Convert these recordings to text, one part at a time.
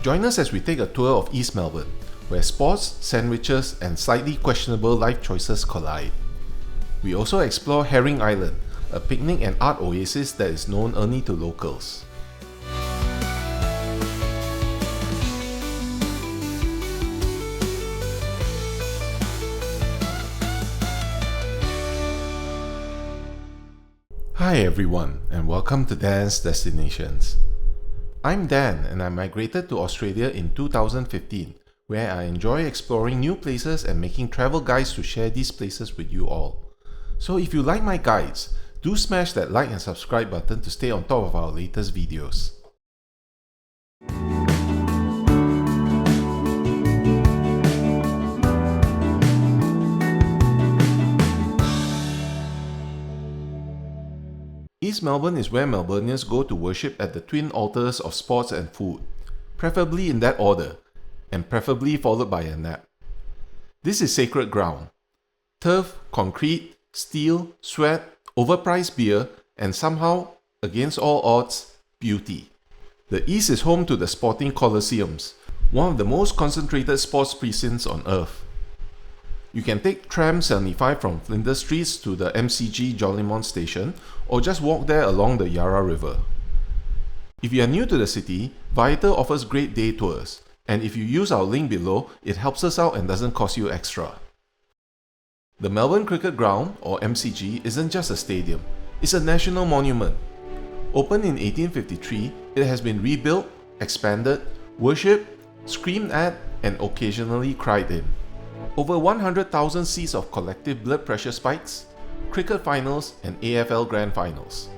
Join us as we take a tour of East Melbourne, where sports, sandwiches, and slightly questionable life choices collide. We also explore Herring Island, a picnic and art oasis that is known only to locals. Hi everyone, and welcome to Dan's Destinations. I'm Dan, and I migrated to Australia in 2015, where I enjoy exploring new places and making travel guides to share these places with you all. So if you like my guides, do smash that like and subscribe button to stay on top of our latest videos. East Melbourne is where Melburnians go to worship at the twin altars of sports and food, preferably in that order, and preferably followed by a nap. This is sacred ground. Turf, concrete, steel, sweat, overpriced beer, and somehow, against all odds, beauty. The East is home to the sporting coliseums, one of the most concentrated sports precincts on earth. You can take tram 75 from Flinders Streets to the MCG Jolimont station, or just walk there along the Yarra River. If you are new to the city, Viator offers great day tours, and if you use our link below, it helps us out and doesn't cost you extra. The Melbourne Cricket Ground, or MCG, isn't just a stadium, it's a national monument. Opened in 1853, it has been rebuilt, expanded, worshipped, screamed at, and occasionally cried in. Over 100,000 seats of collective blood pressure spikes, cricket finals, and AFL Grand Finals.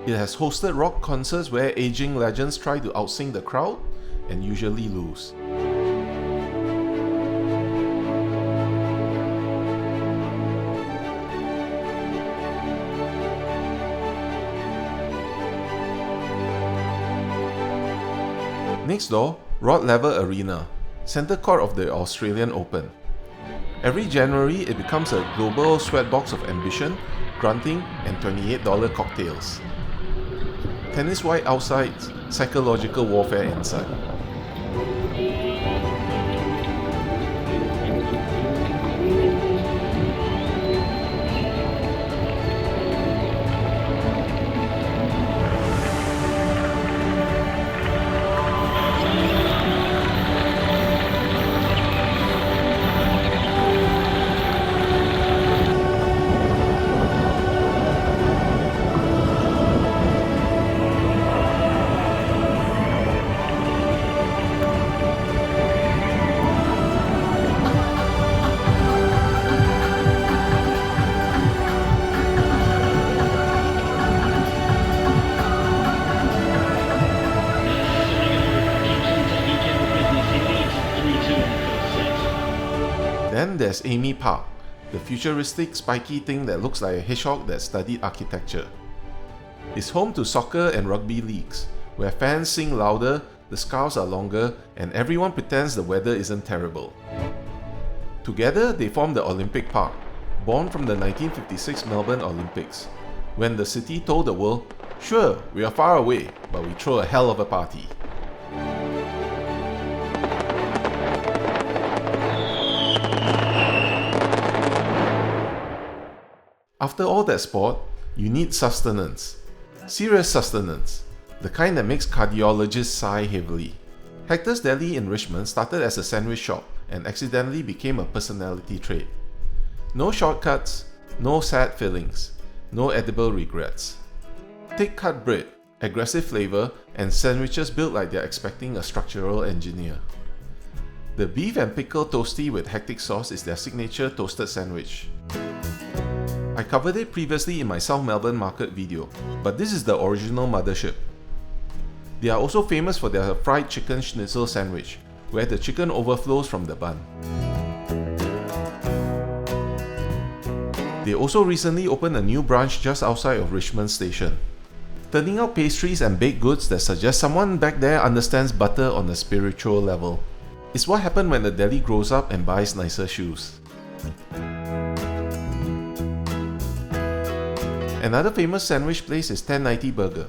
It has hosted rock concerts where aging legends try to outsing the crowd and usually lose. Next door, Laver Arena, centre court of the Australian Open. Every January, it becomes a global sweatbox of ambition, grunting, and $28 cocktails. Tennis white outside, psychological warfare inside. Then there's AAMI Park, the futuristic spiky thing that looks like a hedgehog that studied architecture. It's home to soccer and rugby leagues, where fans sing louder, the scarves are longer, and everyone pretends the weather isn't terrible. Together, they form the Olympic Park, born from the 1956 Melbourne Olympics, when the city told the world, "Sure, we are far away, but we throw a hell of a party." After all that sport, you need sustenance. Serious sustenance. The kind that makes cardiologist sigh heavily. Hector's Deli in Richmond started as a sandwich shop and accidentally became a personality trait. No shortcuts, no sad feelings, no edible regrets. Thick cut bread, aggressive flavour, and sandwiches built like they're expecting a structural engineer. The beef and pickle toasty with hectic sauce is their signature toasted sandwich. I covered it previously in my South Melbourne market video, but this is the original mothership. They are also famous for their fried chicken schnitzel sandwich, where the chicken overflows from the bun. They also recently opened a new branch just outside of Richmond Station, turning out pastries and baked goods that suggest someone back there understands butter on a spiritual level. It's what happens when the deli grows up and buys nicer shoes. Another famous sandwich place is 𝗏𝗏𝗏𝗏𝗏𝗏𝗏𝗏𝗏𝗏𝗏𝗏𝗏𝗏,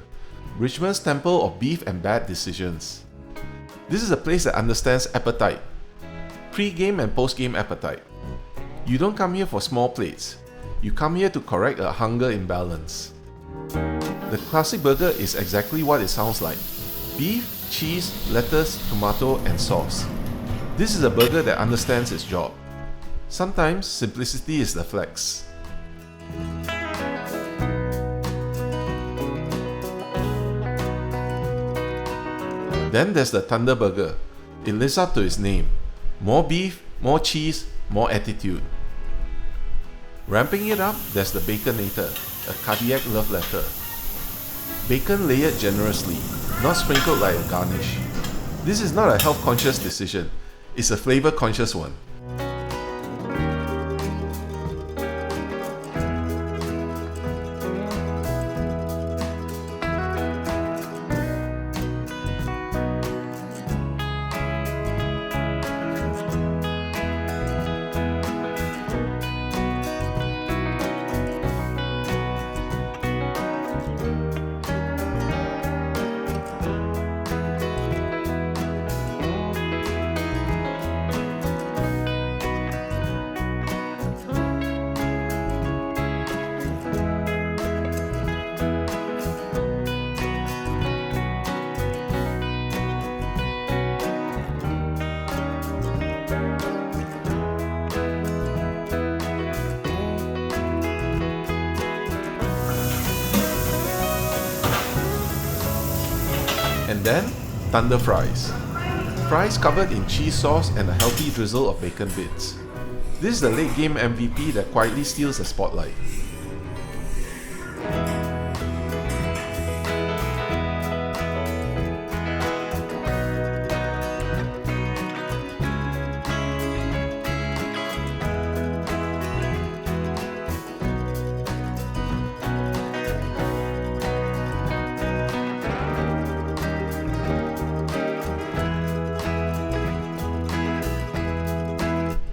Richmond's temple of beef and bad decisions. This is a place that understands appetite, pre-game and post-game appetite. You don't come here for small plates. You come here to correct a hunger imbalance. The classic burger is exactly what it sounds like. Beef, cheese, lettuce, tomato, and sauce. This is a burger that understands its job. Sometimes simplicity is the flex. Then there's the Thunder Burger. It lives up to its name. More beef, more cheese, more attitude. Ramping it up, there's the Baconator, a cardiac love letter. Bacon layered generously, not sprinkled like a garnish. This is not a health-conscious decision, it's a flavor-conscious one. And then, Thunder Fries. Fries covered in cheese sauce and a healthy drizzle of bacon bits. This is the late game MVP that quietly steals the spotlight.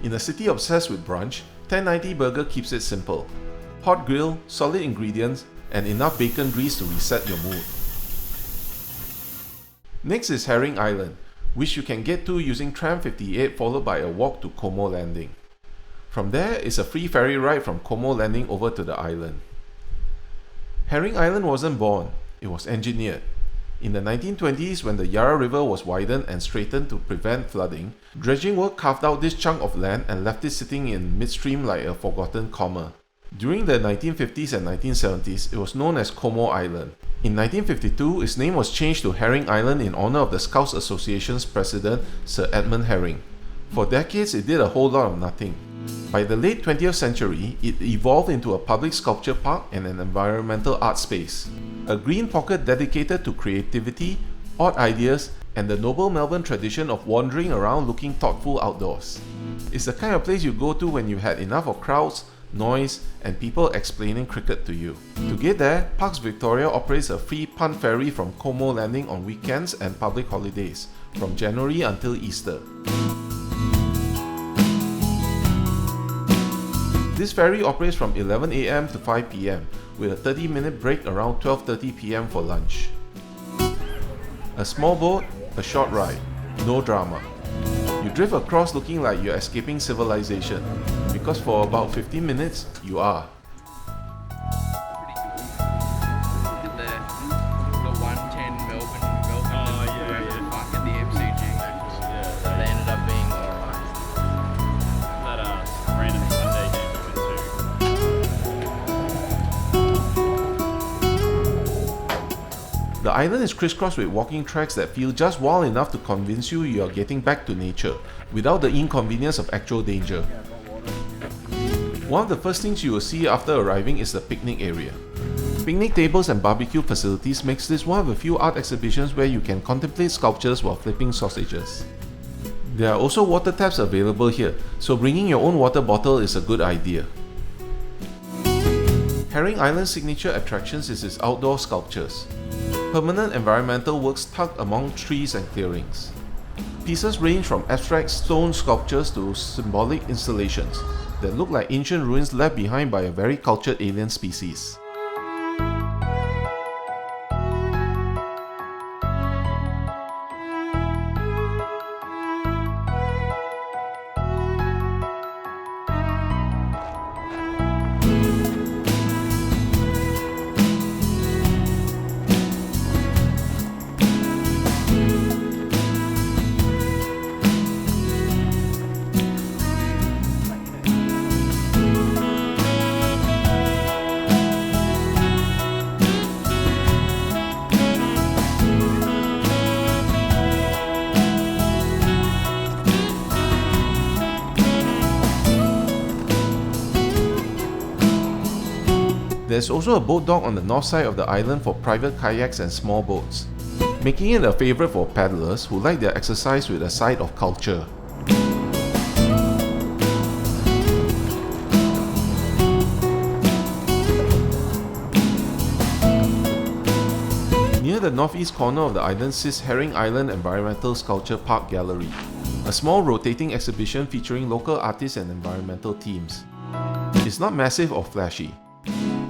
In a city obsessed with brunch, 1090 Burger keeps it simple. Hot grill, solid ingredients, and enough bacon grease to reset your mood. Next is Herring Island, which you can get to using tram 58 followed by a walk to 𝗂𝗎 Landing. From there is a free ferry ride from 𝗂𝗎 Landing over to the island. Herring Island wasn't born, it was engineered. In the 1920s, when the Yarra River was widened and straightened to prevent flooding, dredging work carved out this chunk of land and left it sitting in midstream like a forgotten comma. During the 1950s and 1970s, it was known as 𝗂𝗎 Island. In 1952, its name was changed to Herring Island in honor of the Scouts Association's president, Sir Edmund Herring. For decades, it did a whole lot of nothing. By the late 20th century, it evolved into a public sculpture park and an environmental art space. A green pocket dedicated to creativity, odd ideas, and the noble Melbourne tradition of wandering around looking thoughtful outdoors. It's the kind of place you go to when you've had enough of crowds, noise, and people explaining cricket to you. To get there, Parks Victoria operates a free punt ferry from 𝗂𝗎 Landing on weekends and public holidays, from January until Easter. This ferry operates from 11 AM to 5 PM, with a 30-minute break around 12:30 PM for lunch. A small boat, a short ride, no drama. You drift across looking like you're escaping civilization, because for about 15 minutes, you are. The 110 Melbourne park at the MCG. They ended up being That random Sunday game we went to. The island is crisscrossed with walking tracks that feel just wild enough to convince you you're getting back to nature, without the inconvenience of actual danger. One of the first things you will see after arriving is the picnic area. Picnic tables and barbecue facilities makes this one of the few art exhibitions where you can contemplate sculptures while flipping sausages. There are also water taps available here, so bringing your own water bottle is a good idea. Herring Island's signature attractions is its outdoor sculptures. Permanent environmental works tucked among trees and clearings. Pieces range from abstract stone sculptures to symbolic installations that look like ancient ruins left behind by a very cultured alien species. There's also a boat dock on the north side of the island for private kayaks and small boats, making it a favourite for paddlers who like their exercise with a side of culture. Near the northeast corner of the island sits Herring Island Environmental Sculpture Park Gallery, a small rotating exhibition featuring local artists and environmental themes. It's not massive or flashy.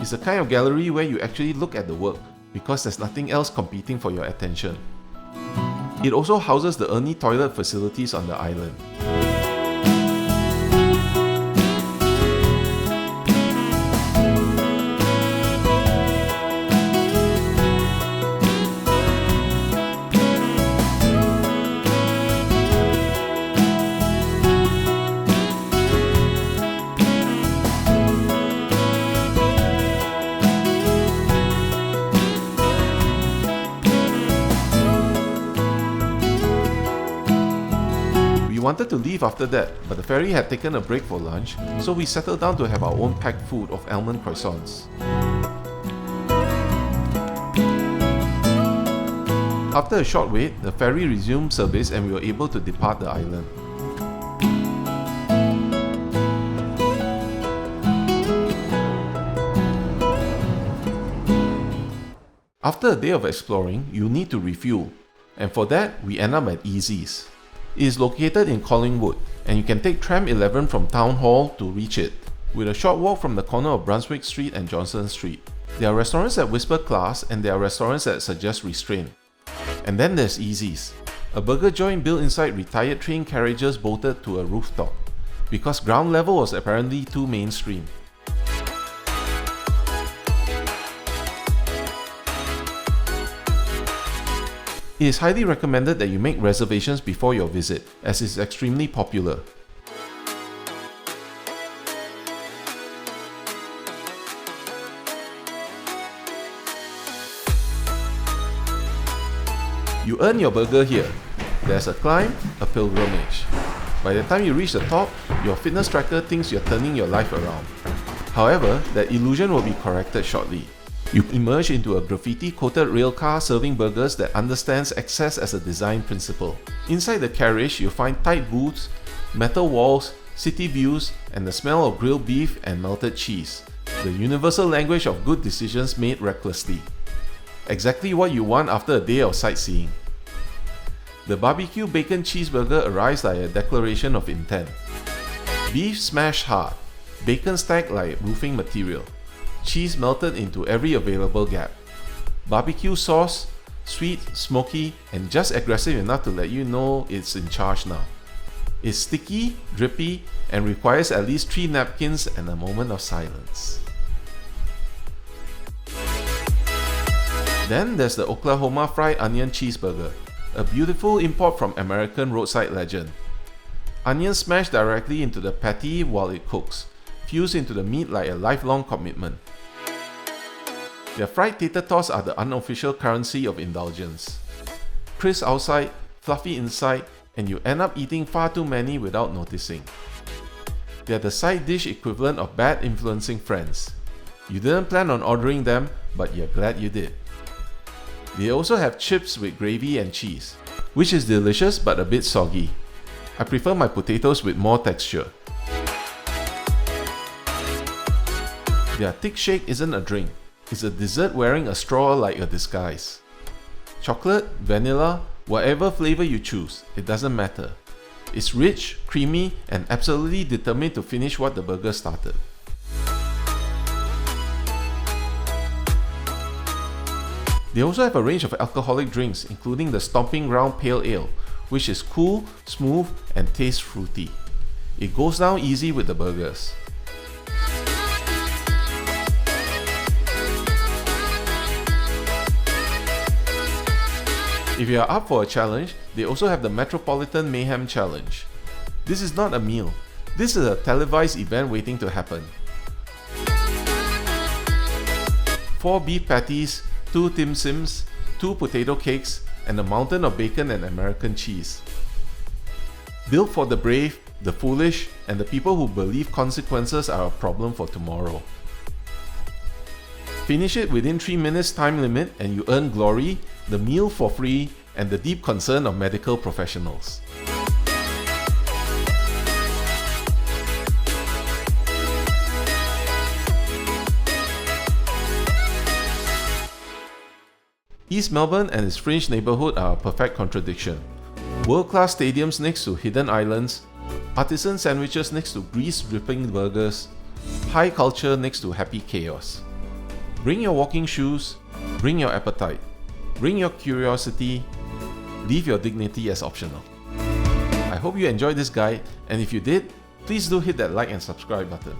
It's the kind of gallery where you actually look at the work because there's nothing else competing for your attention. It also houses the 𝗟𝗎 toilet facilities on the island. We wanted to leave after that, but the ferry had taken a break for lunch, so we settled down to have our own packed food of almond croissants. After a short wait, the ferry resumed service and we were able to depart the island. After a day of exploring, you need to refuel, and for that, we end up at Easey's. It is located in Collingwood, and you can take tram 11 from Town Hall to reach it, with a short walk from the corner of Brunswick Street and Johnson Street. There are restaurants that whisper class, and there are restaurants that suggest restraint. And then there's Easey's, a burger joint built inside retired train carriages bolted to a rooftop, because ground level was apparently too mainstream. It is highly recommended that you make reservations before your visit, as it's extremely popular. You earn your burger here. There's a climb, a pilgrimage. By the time you reach the top, your fitness tracker thinks you're turning your life around. However, that illusion will be corrected shortly. You emerge into a graffiti-coated rail car serving burgers that understands access as a design principle. Inside the carriage, you'll find tight booths, metal walls, city views, and the smell of grilled beef and melted cheese. The universal language of good decisions made recklessly. Exactly what you want after a day of sightseeing. The barbecue bacon cheeseburger arrives like a declaration of intent. Beef smashed hard, bacon stacked like roofing material. Cheese melted into every available gap. Barbecue sauce, sweet, smoky, and just aggressive enough to let you know it's in charge now. It's sticky, drippy, and requires at least 3 napkins and a moment of silence. Then there's the Oklahoma fried onion cheeseburger, a beautiful import from American roadside legend. Onions smashed directly into the patty while it cooks, fused into the meat like a lifelong commitment. Their fried tater tots are the unofficial currency of indulgence. Crisp outside, fluffy inside, and you end up eating far too many without noticing. They're the side dish equivalent of bad influencing friends. You didn't plan on ordering them, but you're glad you did. They also have chips with gravy and cheese, which is delicious but a bit soggy. I prefer my potatoes with more texture. Their thick shake isn't a drink. It's a dessert wearing a straw like a disguise. Chocolate, vanilla, whatever flavor you choose, it doesn't matter. It's rich, creamy, and absolutely determined to finish what the burger started. They also have a range of alcoholic drinks, including the Stomping Ground Pale Ale, which is cool, smooth, and tastes fruity. It goes down easy with the burgers. If you are up for a challenge, they also have the Metropolitan Mayhem Challenge. This is not a meal. This is a televised event waiting to happen. 4 beef patties, 2 dim sims, 2 potato cakes, and a mountain of bacon and American cheese. Built for the brave, the foolish, and the people who believe consequences are a problem for tomorrow. Finish it within 3 minutes time limit and you earn glory, the meal for free, and the deep concern of medical professionals. East Melbourne and its fringe neighbourhood are a perfect contradiction. World-class stadiums next to hidden islands, artisan sandwiches next to grease-dripping burgers, high culture next to happy chaos. Bring your walking shoes, bring your appetite, bring your curiosity, leave your dignity as optional. I hope you enjoyed this guide, and if you did, please do hit that like and subscribe button.